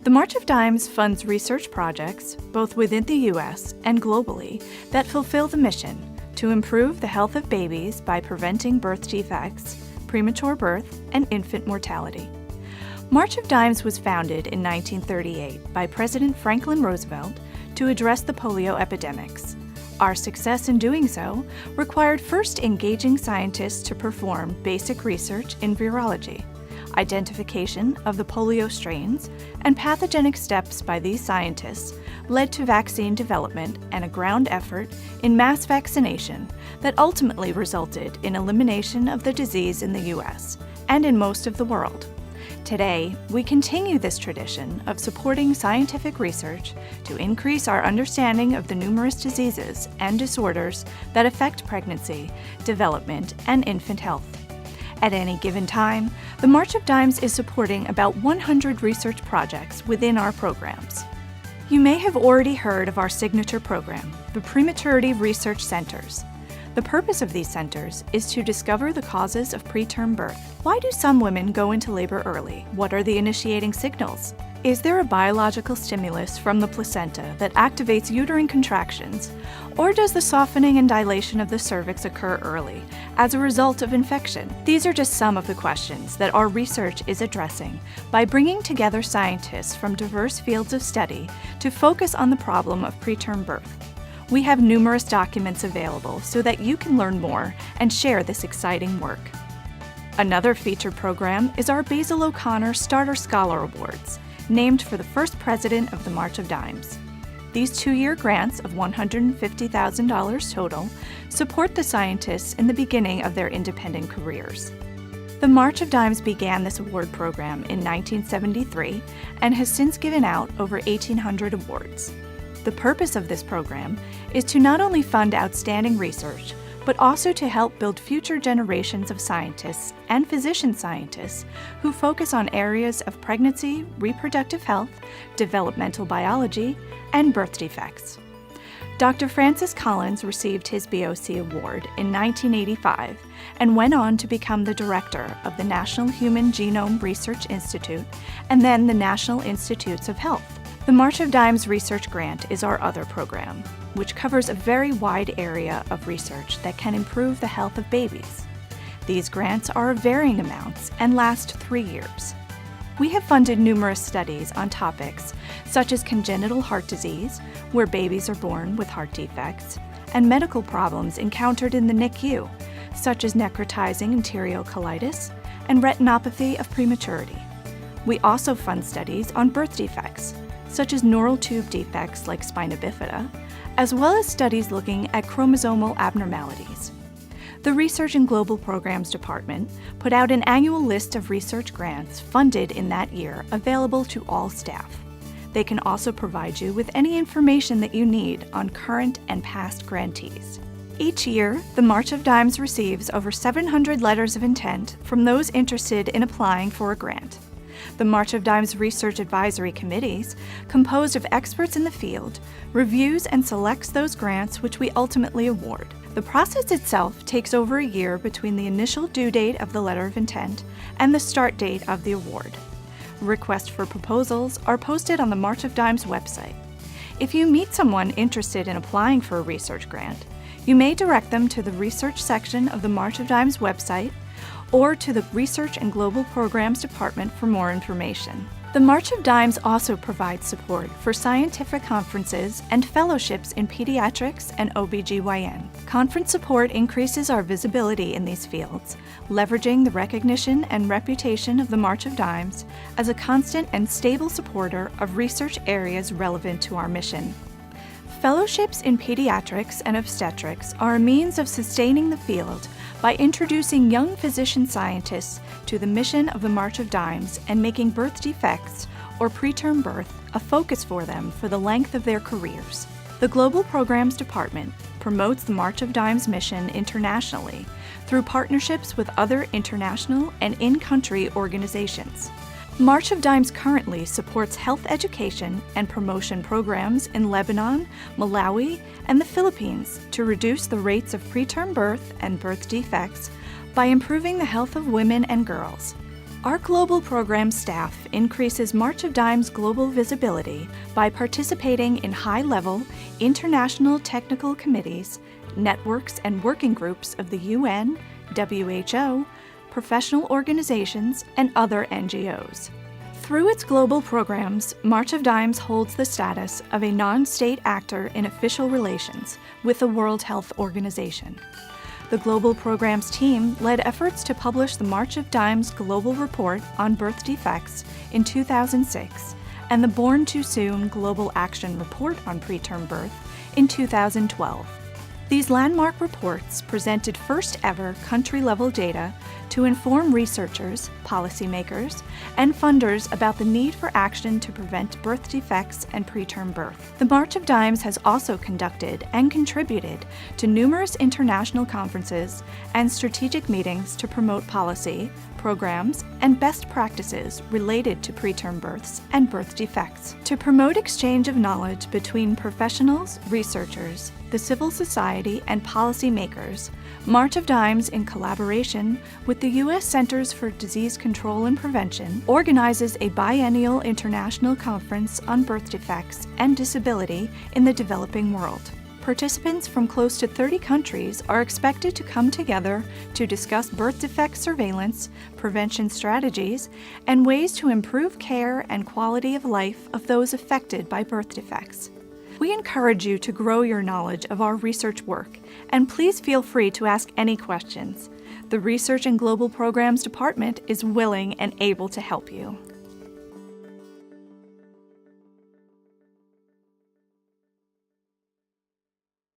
The March of Dimes funds research projects, both within the U.S. and globally, that fulfill the mission to improve the health of babies by preventing birth defects, premature birth, and infant mortality. March of Dimes was founded in 1938 by President Franklin Roosevelt to address the polio epidemics. Our success in doing so required first engaging scientists to perform basic research in virology, identification of the polio strains, and pathogenic steps by these scientists led to vaccine development and a ground effort in mass vaccination that ultimately resulted in elimination of the disease in the U.S. and in most of the world. Today, we continue this tradition of supporting scientific research to increase our understanding of the numerous diseases and disorders that affect pregnancy, development, and infant health. At any given time, the March of Dimes is supporting about 100 research projects within our programs. You may have already heard of our signature program, the Prematurity Research Centers. The purpose of these centers is to discover the causes of preterm birth. Why do some women go into labor early? What are the initiating signals? Is there a biological stimulus from the placenta that activates uterine contractions? Or does the softening and dilation of the cervix occur early as a result of infection? These are just some of the questions that our research is addressing by bringing together scientists from diverse fields of study to focus on the problem of preterm birth. We have numerous documents available so that you can learn more and share this exciting work. Another featured program is our Basil O'Connor Starter Scholar Awards, named for the first president of the March of Dimes. These 2-year grants of $150,000 total support the scientists in the beginning of their independent careers. The March of Dimes began this award program in 1973 and has since given out over 1,800 awards. The purpose of this program is to not only fund outstanding research, but also to help build future generations of scientists and physician scientists who focus on areas of pregnancy, reproductive health, developmental biology, and birth defects. Dr. Francis Collins received his BOC Award in 1985 and went on to become the director of the National Human Genome Research Institute and then the National Institutes of Health. The March of Dimes Research Grant is our other program, which covers a very wide area of research that can improve the health of babies. These grants are of varying amounts and last 3 years. We have funded numerous studies on topics such as congenital heart disease, where babies are born with heart defects, and medical problems encountered in the NICU, such as necrotizing enterocolitis and retinopathy of prematurity. We also fund studies on birth defects, such as neural tube defects like spina bifida, as well as studies looking at chromosomal abnormalities. The Research and Global Programs Department put out an annual list of research grants funded in that year available to all staff. They can also provide you with any information that you need on current and past grantees. Each year, the March of Dimes receives over 700 letters of intent from those interested in applying for a grant. The March of Dimes Research Advisory Committees, composed of experts in the field, reviews and selects those grants which we ultimately award. The process itself takes over a year between the initial due date of the letter of intent and the start date of the award. Requests for proposals are posted on the March of Dimes website. If you meet someone interested in applying for a research grant, you may direct them to the research section of the March of Dimes website or to the Research and Global Programs Department for more information. The March of Dimes also provides support for scientific conferences and fellowships in pediatrics and OBGYN. Conference support increases our visibility in these fields, leveraging the recognition and reputation of the March of Dimes as a constant and stable supporter of research areas relevant to our mission. Fellowships in pediatrics and obstetrics are a means of sustaining the field by introducing young physician scientists to the mission of the March of Dimes and making birth defects or preterm birth a focus for them for the length of their careers. The Global Programs Department promotes the March of Dimes mission internationally through partnerships with other international and in-country organizations. March of Dimes currently supports health education and promotion programs in Lebanon, Malawi, and the Philippines to reduce the rates of preterm birth and birth defects by improving the health of women and girls. Our global program staff increases March of Dimes' global visibility by participating in high-level international technical committees, networks, and working groups of the UN, WHO, professional organizations, and other NGOs. Through its global programs, March of Dimes holds the status of a non-state actor in official relations with the World Health Organization. The Global Programs team led efforts to publish the March of Dimes Global Report on Birth Defects in 2006 and the Born Too Soon Global Action Report on Preterm Birth in 2012. These landmark reports presented first-ever country-level data to inform researchers, policymakers, and funders about the need for action to prevent birth defects and preterm birth. The March of Dimes has also conducted and contributed to numerous international conferences and strategic meetings to promote policy, programs, and best practices related to preterm births and birth defects. To promote exchange of knowledge between professionals, researchers, the civil society, and policymakers, March of Dimes, in collaboration with the U.S. Centers for Disease Control and Prevention, organizes a biennial international conference on birth defects and disability in the developing world. Participants from close to 30 countries are expected to come together to discuss birth defect surveillance, prevention strategies, and ways to improve care and quality of life of those affected by birth defects. We encourage you to grow your knowledge of our research work, and please feel free to ask any questions. The Research and Global Programs Department is willing and able to help you.